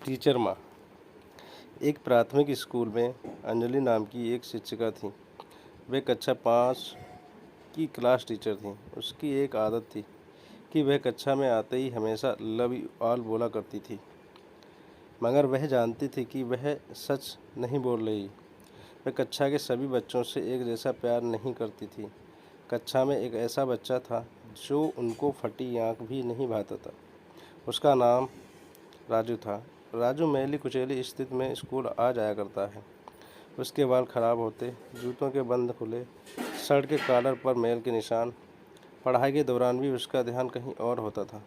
Teacher माँ। एक प्राथमिक स्कूल में अंजलि नाम की एक शिक्षिका थी। वह कक्षा 5 की क्लास टीचर थी। उसकी एक आदत थी कि वह कक्षा में आते ही हमेशा लव यू ऑल बोला करती थी, मगर वह जानती थी कि वह सच नहीं बोल रही। वह कक्षा के सभी बच्चों से एक जैसा प्यार नहीं करती थी। कक्षा में एक ऐसा बच्चा था जो उनको फटी आँख भी नहीं भाता था। उसका नाम राजू था। राजू मैली कुचैली स्थिति में स्कूल आ जाया करता है। उसके बाल खराब होते, जूतों के बंद खुले, शर्ट के कॉलर पर मैल के निशान। पढ़ाई के दौरान भी उसका ध्यान कहीं और होता था।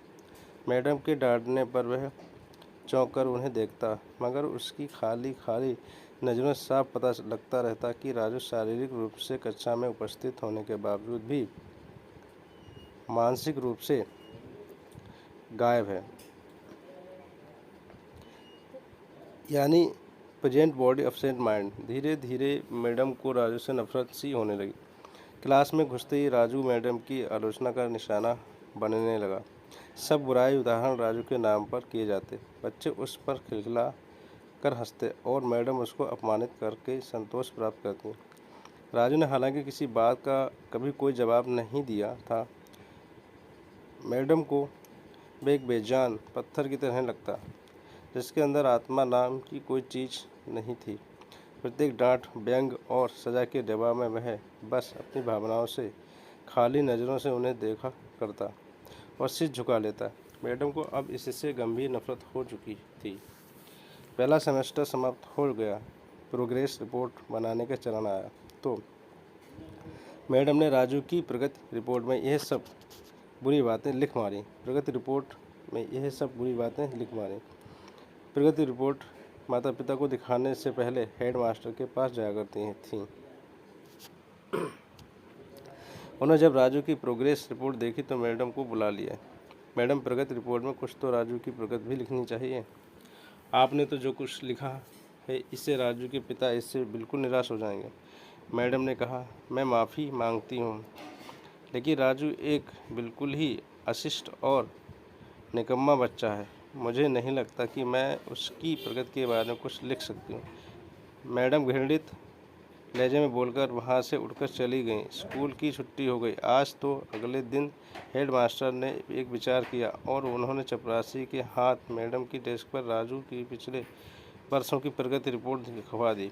मैडम के डांटने पर वह चौंक कर उन्हें देखता, मगर उसकी खाली खाली नज़रों से साफ पता लगता रहता कि राजू शारीरिक रूप से कक्षा में उपस्थित होने के बावजूद भी मानसिक रूप से गायब है, यानी प्रेजेंट बॉडी एब्सेंट माइंड। धीरे धीरे मैडम को राजू से नफरत सी होने लगी। क्लास में घुसते ही राजू मैडम की आलोचना का निशाना बनने लगा। सब बुराई उदाहरण राजू के नाम पर किए जाते। बच्चे उस पर खिलखिला कर हंसते और मैडम उसको अपमानित करके संतोष प्राप्त करती। राजू ने हालांकि किसी बात का कभी कोई जवाब नहीं दिया था। मैडम को वह एक बेजान पत्थर की तरह लगता, जिसके अंदर आत्मा नाम की कोई चीज़ नहीं थी। प्रत्येक डांट, व्यंग और सजा के जवाब में वह बस अपनी भावनाओं से, खाली नज़रों से उन्हें देखा करता और सिर झुका लेता। मैडम को अब इससे गंभीर नफरत हो चुकी थी। पहला सेमेस्टर समाप्त हो गया। प्रोग्रेस रिपोर्ट बनाने का चरण आया तो मैडम ने राजू की प्रगति रिपोर्ट में यह सब बुरी बातें लिख मारी। प्रगति रिपोर्ट माता पिता को दिखाने से पहले हेड मास्टर के पास जाया करती थीं। उन्होंने जब राजू की प्रोग्रेस रिपोर्ट देखी तो मैडम को बुला लिया। मैडम, प्रगति रिपोर्ट में कुछ तो राजू की प्रगति भी लिखनी चाहिए। आपने तो जो कुछ लिखा है इससे राजू के पिता इससे बिल्कुल निराश हो जाएंगे। मैडम ने कहा, मैं माफ़ी मांगती हूँ, लेकिन राजू एक बिल्कुल ही अशिष्ट और निकम्मा बच्चा है। मुझे नहीं लगता कि मैं उसकी प्रगति के बारे में कुछ लिख सकती हूँ। मैडम घृणित लहजे में बोलकर वहाँ से उठकर चली गईं। स्कूल की छुट्टी हो गई। आज तो अगले दिन हेड मास्टर ने एक विचार किया और उन्होंने चपरासी के हाथ मैडम की डेस्क पर राजू की पिछले वर्षों की प्रगति रिपोर्ट लिखवा दी।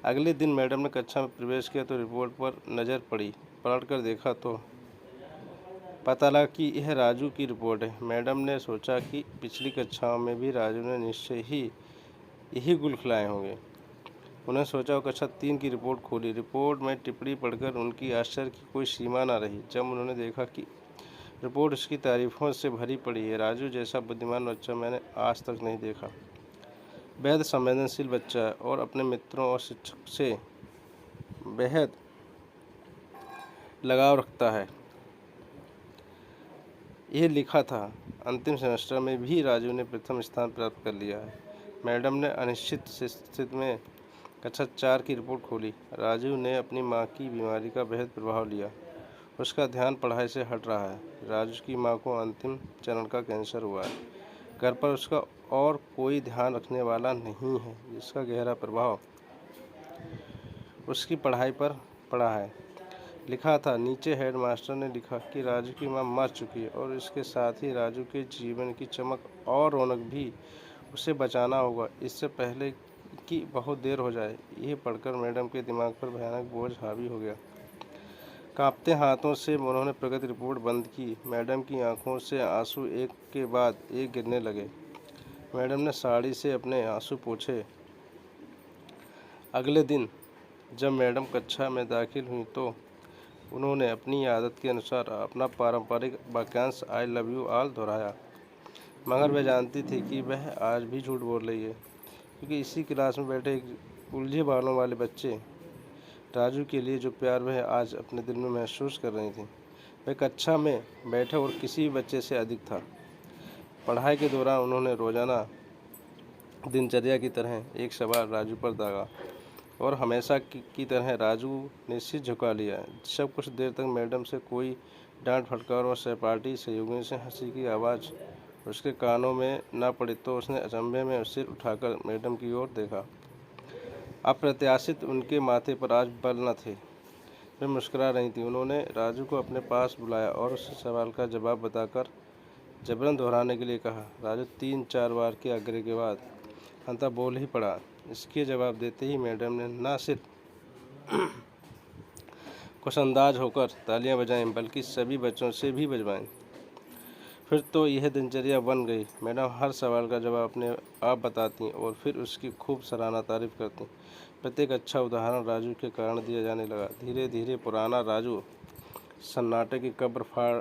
अगले दिन मैडम ने कक्षा में प्रवेश किया तो रिपोर्ट पर नज़र पड़ी। पलट कर देखा तो पता लगा कि यह राजू की रिपोर्ट है। मैडम ने सोचा कि पिछली कक्षाओं में भी राजू ने निश्चय ही यही गुल खिलाए होंगे। उन्हें सोचा और कक्षा 3 की रिपोर्ट खोली। रिपोर्ट में टिप्पणी पढ़कर उनकी आश्चर्य की कोई सीमा न रही जब उन्होंने देखा कि रिपोर्ट उसकी तारीफों से भरी पड़ी है। राजू जैसा बुद्धिमान बच्चा मैंने आज तक नहीं देखा। बेहद संवेदनशील बच्चा है और अपने मित्रों और शिक्षक से बेहद लगाव रखता है। यह लिखा था। अंतिम सेमेस्टर में भी राजू ने प्रथम स्थान प्राप्त कर लिया है। मैडम ने अनिश्चित स्थिति में कक्षा 4 की रिपोर्ट खोली। राजू ने अपनी मां की बीमारी का बेहद प्रभाव लिया। उसका ध्यान पढ़ाई से हट रहा है। राजू की मां को अंतिम चरण का कैंसर हुआ है। घर पर उसका और कोई ध्यान रखने वाला नहीं है, जिसका गहरा प्रभाव उसकी पढ़ाई पर पड़ा है। लिखा था। नीचे हेड मास्टर ने लिखा कि राजू की मां मर चुकी है और इसके साथ ही राजू के जीवन की चमक और रौनक भी उसे बचाना होगा, इससे पहले कि बहुत देर हो जाए। यह पढ़कर मैडम के दिमाग पर भयानक बोझ हावी हो गया। कांपते हाथों से उन्होंने प्रगति रिपोर्ट बंद की। मैडम की आंखों से आंसू एक के बाद एक गिरने लगे। मैडम ने साड़ी से अपने आंसू पोंछे। अगले दिन जब मैडम कक्षा में दाखिल हुई तो उन्होंने अपनी आदत के अनुसार अपना पारंपरिक वाक्यांश आई लव यू ऑल दोहराया, मगर वह जानती थी कि वह आज भी झूठ बोल रही है, क्योंकि इसी क्लास में बैठे एक उलझे बालों वाले बच्चे राजू के लिए जो प्यार वह आज अपने दिल में महसूस कर रही थी, वह कक्षा में बैठे और किसी भी बच्चे से अधिक था। पढ़ाई के दौरान उन्होंने रोज़ाना दिनचर्या की तरह एक सवाल राजू पर दागा और हमेशा की तरह राजू ने सिर झुका लिया। जब कुछ देर तक मैडम से कोई डांट फटकार और सहपाठी सहयोगियों से हंसी की आवाज़ उसके कानों में न पड़ी तो उसने अचंभे में सिर उठाकर मैडम की ओर देखा। अप्रत्याशित उनके माथे पर आज बल न थे। वे मुस्कुरा रही थी। उन्होंने राजू को अपने पास बुलाया और उस सवाल का जवाब बताकर जबरन दोहराने के लिए कहा। राजू 3-4 बार के आग्रह के बाद अंततः बोल ही पड़ा। इसके जवाब देते ही मैडम ने न सिर्फ खुशअंदाज होकर तालियां बजाईं बल्कि सभी बच्चों से भी बजवाईं। फिर तो यह दिनचर्या बन गई। मैडम हर सवाल का जवाब अपने आप बताती और फिर उसकी खूब सराहना तारीफ करती। प्रत्येक अच्छा उदाहरण राजू के कारण दिया जाने लगा। धीरे धीरे पुराना राजू सन्नाटे की कब्र फाड़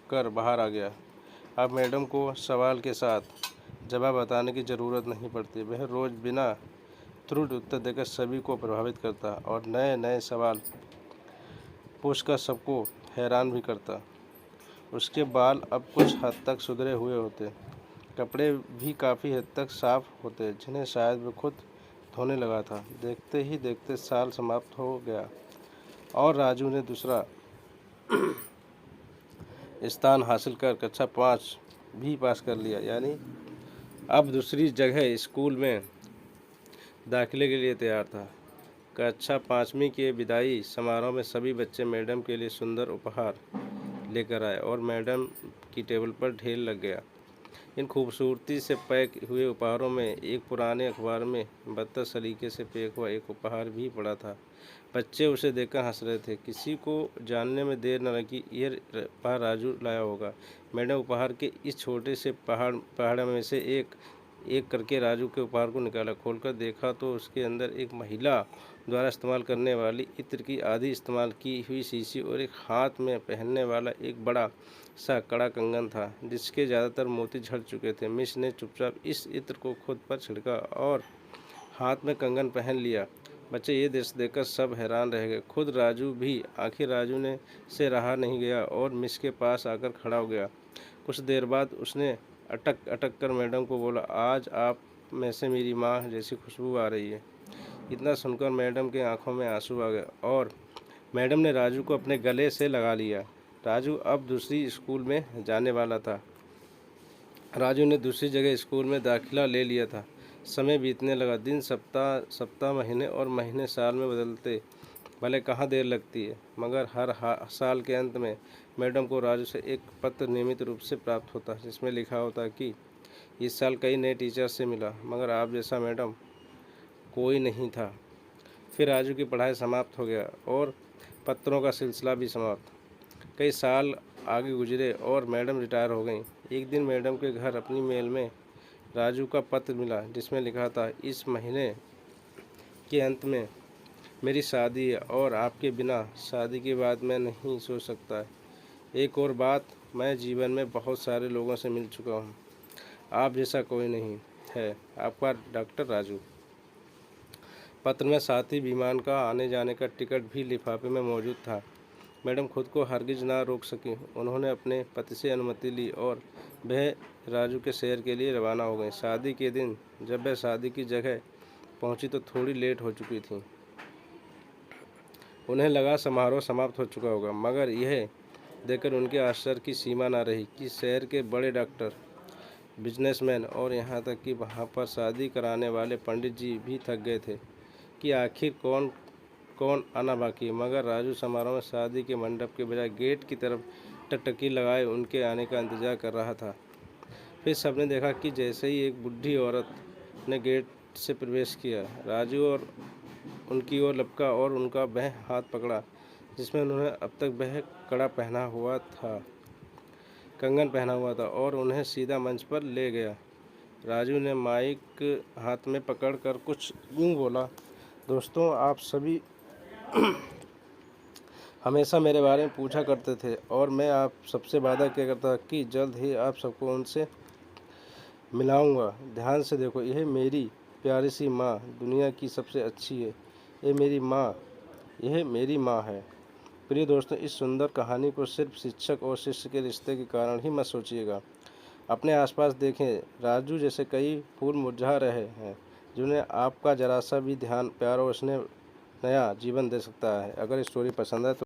कर बाहर आ गया। अब मैडम को सवाल के साथ जवाब बताने की ज़रूरत नहीं पड़ती। वह रोज़ बिना त्रुटि उत्तर देकर सभी को प्रभावित करता और नए नए सवाल पूछकर सबको हैरान भी करता। उसके बाल अब कुछ हद तक सुधरे हुए होते, कपड़े भी काफ़ी हद तक साफ होते, जिन्हें शायद वह खुद धोने लगा था। देखते ही देखते साल समाप्त हो गया और राजू ने दूसरा स्थान हासिल कर कक्षा 5 भी पास कर लिया। यानी अब दूसरी जगह स्कूल में दाखिले के लिए तैयार था। कक्षा 5वीं के विदाई समारोह में सभी बच्चे मैडम के लिए सुंदर उपहार लेकर आए और मैडम की टेबल पर ढेर लग गया। इन खूबसूरती से पैक हुए उपहारों में एक पुराने अखबार में बदतर सलीके से पैक हुआ एक उपहार भी पड़ा था। बच्चे उसे देखकर हंस रहे थे। किसी को जानने में देर न लगी, यह उपहार राजू लाया होगा। मैडम उपहार के इस छोटे से पहाड़ में से एक एक करके राजू के उपहार को निकाला। खोलकर देखा तो उसके अंदर एक महिला द्वारा इस्तेमाल करने वाली इत्र की आधी इस्तेमाल की हुई शीशी और एक हाथ में पहनने वाला एक बड़ा सा कड़ा कंगन था, जिसके ज़्यादातर मोती झड़ चुके थे। मिस ने चुपचाप इस इत्र को खुद पर छिड़का और हाथ में कंगन पहन लिया। बच्चे ये दृश्य देखकर सब हैरान रह गए, खुद राजू भी। आखिर राजू ने से रहा नहीं गया और मिस के पास आकर खड़ा हो गया। कुछ देर बाद उसने अटक अटक कर मैडम को बोला, आज आप में से मेरी माँ जैसी खुशबू आ रही है। इतना सुनकर मैडम के आंखों में आंसू आ गए और मैडम ने राजू को अपने गले से लगा लिया। राजू अब दूसरी स्कूल में जाने वाला था। राजू ने दूसरी जगह स्कूल में दाखिला ले लिया था। समय बीतने लगा। दिन सप्ताह महीने और महीने साल में बदलते। भले कहाँ देर लगती है, मगर हर साल के अंत में मैडम को राजू से एक पत्र नियमित रूप से प्राप्त होता, जिसमें लिखा होता कि इस साल कई नए टीचर से मिला, मगर आप जैसा मैडम कोई नहीं था। फिर राजू की पढ़ाई समाप्त हो गया और पत्रों का सिलसिला भी समाप्त। कई साल आगे गुजरे और मैडम रिटायर हो गई। एक दिन मैडम के घर अपनी मेल में राजू का पत्र मिला, जिसमें लिखा था, इस महीने के अंत में मेरी शादी है और आपके बिना शादी के बाद मैं नहीं सोच सकता। एक और बात, मैं जीवन में बहुत सारे लोगों से मिल चुका हूँ, आप जैसा कोई नहीं है। आपका डॉक्टर राजू। पत्र में साथ ही विमान का आने जाने का टिकट भी लिफाफे में मौजूद था। मैडम खुद को हरगिज ना रोक सकी। उन्होंने अपने पति से अनुमति ली और वह राजू के शहर के लिए रवाना हो गई। शादी के दिन जब वह शादी की जगह पहुंची तो थोड़ी लेट हो चुकी थी। उन्हें लगा समारोह समाप्त हो चुका होगा, मगर यह देखकर उनके आश्चर्य की सीमा न रही कि शहर के बड़े डॉक्टर, बिजनेसमैन और यहाँ तक कि वहाँ पर शादी कराने वाले पंडित जी भी थक गए थे कि आखिर कौन कौन आना बाकी। मगर राजू समारोह में शादी के मंडप के बजाय गेट की तरफ टकटकी लगाए उनके आने का इंतजार कर रहा था। फिर सबने देखा कि जैसे ही एक बूढ़ी औरत ने गेट से प्रवेश किया, राजू और उनकी ओर लपका और उनका वह हाथ पकड़ा जिसमें उन्होंने अब तक वह कड़ा पहना हुआ था, कंगन पहना हुआ था, और उन्हें सीधा मंच पर ले गया। राजू ने माइक हाथ में पकड़कर कुछ यूँ बोला, दोस्तों, आप सभी हमेशा मेरे बारे में पूछा करते थे और मैं आप सबसे वादा किया करता कि जल्द ही आप सबको उनसे मिलाऊंगा। ध्यान से देखो, यह मेरी प्यारी सी माँ दुनिया की सबसे अच्छी है। यह मेरी माँ है। प्रिय दोस्तों, इस सुंदर कहानी को सिर्फ शिक्षक और शिष्य के रिश्ते के कारण ही मत सोचिएगा। अपने आसपास देखें, राजू जैसे कई फूल मुरझा रहे हैं जिन्हें आपका जरा सा भी ध्यान, प्यार और स्नेह नया जीवन दे सकता है। अगर स्टोरी पसंद है तो